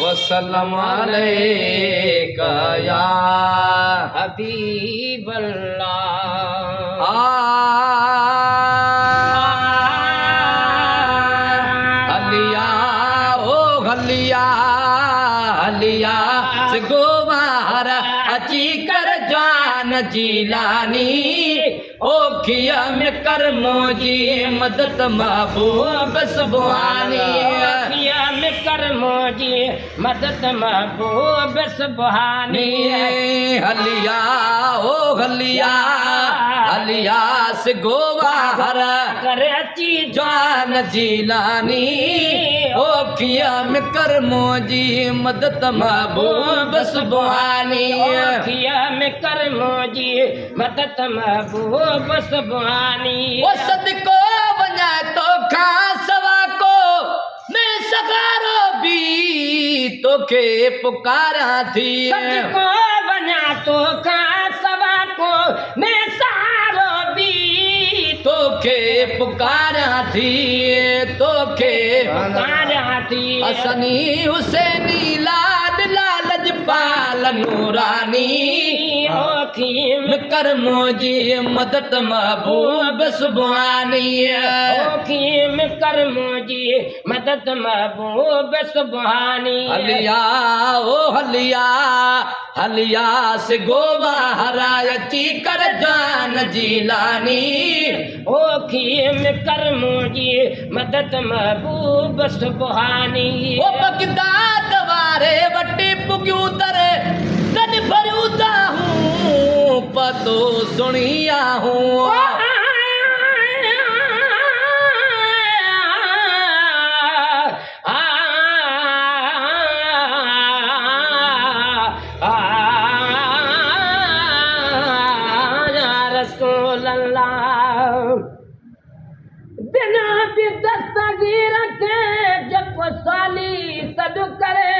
वसल्लम अलैका या हबीबल्लाह। हलिया ओ हलिया हलिया से गोवार अची कर जान जीलानी ओखिया में करमो जी मदद महबूब सुबहानी। ओखिया में करमो जी मदद महबूब सुबहानी। हलिया ओ हलिया हलिया से गोवार कर अची जान जीलानी ओखिया में करमो जी मदद महबूब सुबहानी। ओखिया में करमो जी मदद महबूब सुबहानी। वो सदको बना तो खा सवा को मैं सगारो भी तो के पुकारा थी। सदको बना तो खा सवा को मैं सारो भी तो के पुकारा थी तो के पुकारा थी। असनी हुसैनी लाड लालज पाल नूरानी ओखिम करमो जी मदद महबूब सुबहानी। ओखिम करमो जी मदद महबूब सुबहानी। हलिया ओ हलिया हलिया से गोवा हरायती कर जान जीलानी ओखिम करमो जी मदद महबूब सुबहानी। ओ बगदाद वारे वटी पुग्यू तरे तन भरूदा हूँ पतो सुनिया हूँ। बिना भी दस्तगीर के जब साली सद करे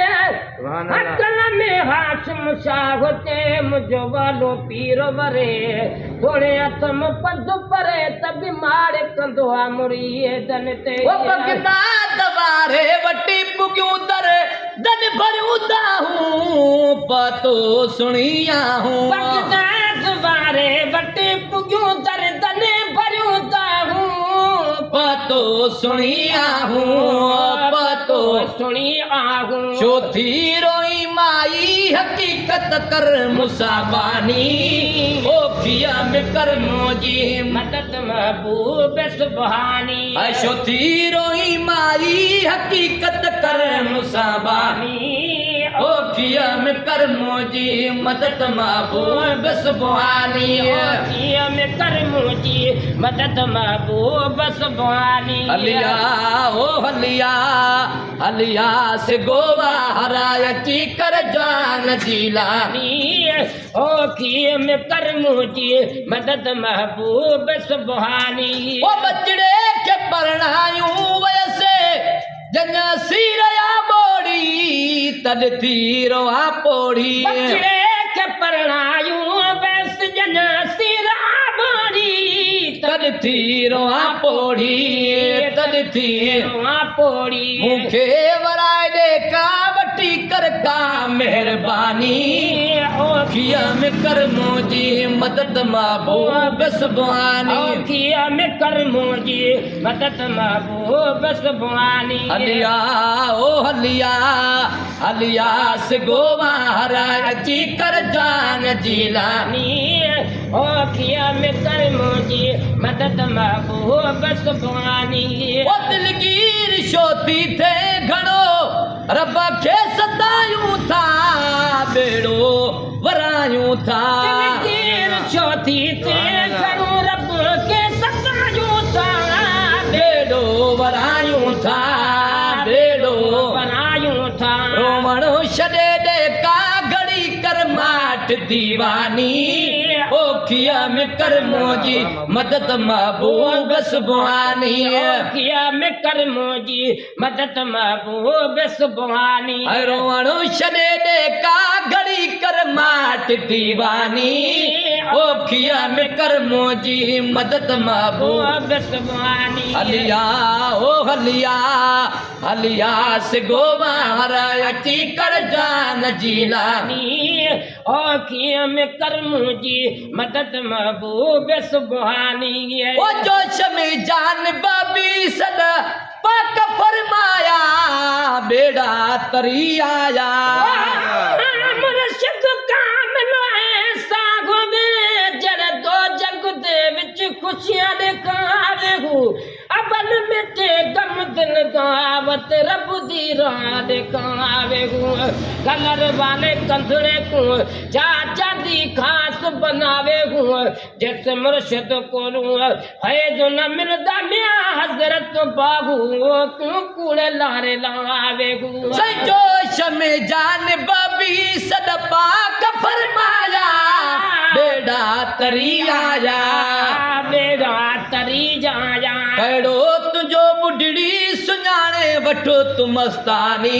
अकल में हाशिम शाह होते मुझो वालो पीर वरे थोड़े अथम पद परे तब मारे कंदोआ मुड़िए दन ते। ओ बगदाद वारे वटी पुग्यू तरे दन भरूदा हूँ पतो सुनिया हूँ। बगदाद वारे वटी पुग्यू दर दन भरूदा हूँ पतो सुनिया हूँ पतो सुनी आहूं। चौथी रोई माई हकीकत कर मुसाबानी ओखिया में करमो जी मदद महबूब सुबहानी। चौथी रोई माई हकीकत कर मुसाबानी ओखिया में करमो जी मदद महबूब सुबहानी। ओखिया में करमो जी मदद महबूब सुबहानी। हलिया ओ हलिया हलिया से गोवा हरायती कर जान जीलानी ओखिया में करमो जी मदद महबूब सुबहानी। ओ बचड़े के परणायूं वैसे जन सीरया बोड़ी तद थीरो आ पोड़ी। बचड़े के परणायूं वैस जन सिरा बोड़ी तद थीरो आ पोड़ी तद थी पोड़ी। मुखे वराय दे का बटी कर का मेहरबानी ओखिया में करमो जी मदद महबूब सुबहानी। ओखिया में करमो जी मदद महबूब सुबहानी। हलिया ओ हलिया हलिया से गोवा हरायती कर जान जीलानी ओखिया में करमो जी मदद महबूब सुबहानी। ओ दिलगीर शोती थे घणो रब खे सतायूं था बेड़ो वरायूं था। दिलगीर शोती थे घणो रब के सतायूं था बेड़ो वरायूं था बेड़ो बनायूं था। रोमणो छॾे ॾे का घड़ी कर माठ दीवानी ओखिया में करमो जी मदद महबूब सुबहानी। ओखिया में करमो जी मदद महबूब सुबहानी। रोमणो छॾे ॾे का घड़ी कर माठ दीवानी ओ खिया में करमो जी मदद महबूब सुभानी हलिया ओ हलिया हलिया से गोवार अची कर जान जीलानी ओ खिया में करमो जी मदद महबूब सुभानी ओ जोश में जान बाबी सदा पाक फरमाया बेड़ा तरी आया मुर्शिद कामिल ऐसा गोदे जड़ दो जग दे विच खुशियां दिखावे हूँ अबल मिटे गम दिन गावत रब दी राह दिखावे हूँ कलर वाले कंधड़े को चाचा दी खास बनावे हूँ जिस मुर्शिद को है जो न मिलदा मिया हजरत बाबू क्यों कूड़े लारे लावे हूँ जोश में जान बाबी सदा पाक फरमाया बेड़ा तरी आया बेड़ा तरी जाया कड़ो तुझो बुढ़ड़ी सुञाणे वठो तू मस्तानी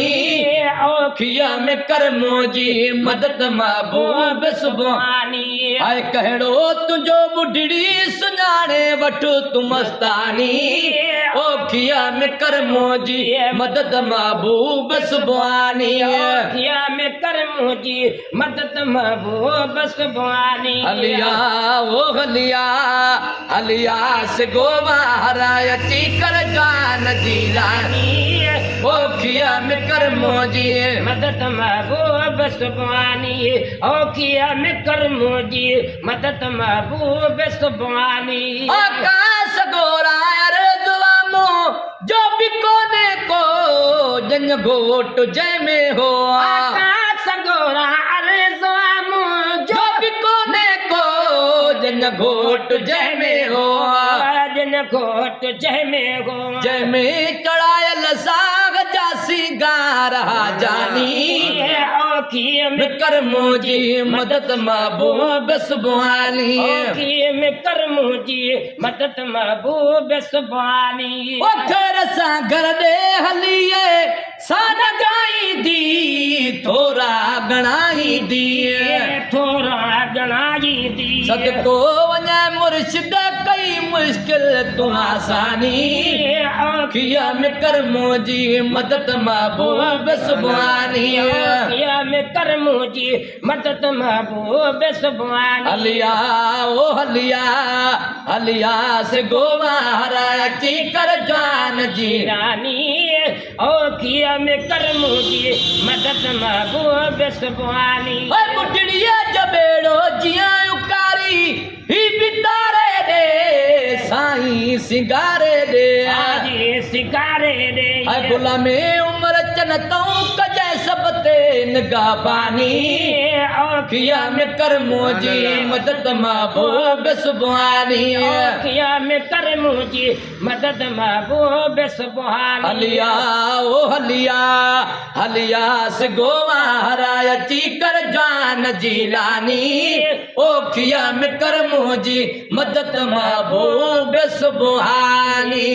खिया में करमो जी मदद महबूब सुभानी आए कहिड़ो तुझो बुढ़ड़ी सुञाणे वठो तू मस्तानी ओ खिया में करमो जी मदद महबूब सुभानी खिया में करमो जी मदद महबूब सुभानी हलिया ओ हलिया हलिया से गोवार अची कर जान जीलानी ओ खिया में करमो जी मदद महबूब सुभानी ओ खिया में करमो जी मदद महबूब सुभानी आकाश गोरा अर्जुआमो जो भी कोने को जन घोट जय में हो आकाश गोरा अर्जुआमो जो भी कोने को जन घोट जय में हो जन घोट जय में हो जय में चढ़ायल साग जासी गा रहा जानी में करमो जी मदद महबूब सुभानी में करमो जी मदद महबूब सुभानी घर सा घर दे हलिए सान गाई दी थोड़ा गणाई दिए थोड़ा गणाई दी सदको वञे मुर्शिद कई मुश्किल तू आसानी खिया में करमो जी मदद महबूब सुभानी खिया में करमो जी मदद महबूब सुभानी हलिया ओ हलिया हलिया से गोवार अची कर जान जी रानी ओ खिया में करमो जी मदद महबूब सुभानी बुढ़िया जबेड़ो जिया उकारी ही बितारे दे साईं सिंगारे दे आजी सिकारे दे गुलामे उम्र चनतों कजै सब ते निगाह पानी खिया में करमो जी मदद महबूब सुभानी खिया में करमो जी मदद महबूब सुभानी हलिया ओ हलिया हलिया से गोवार अची कर जान जीलानी ओ खिया में करमो जी मदद महबूब सुभानी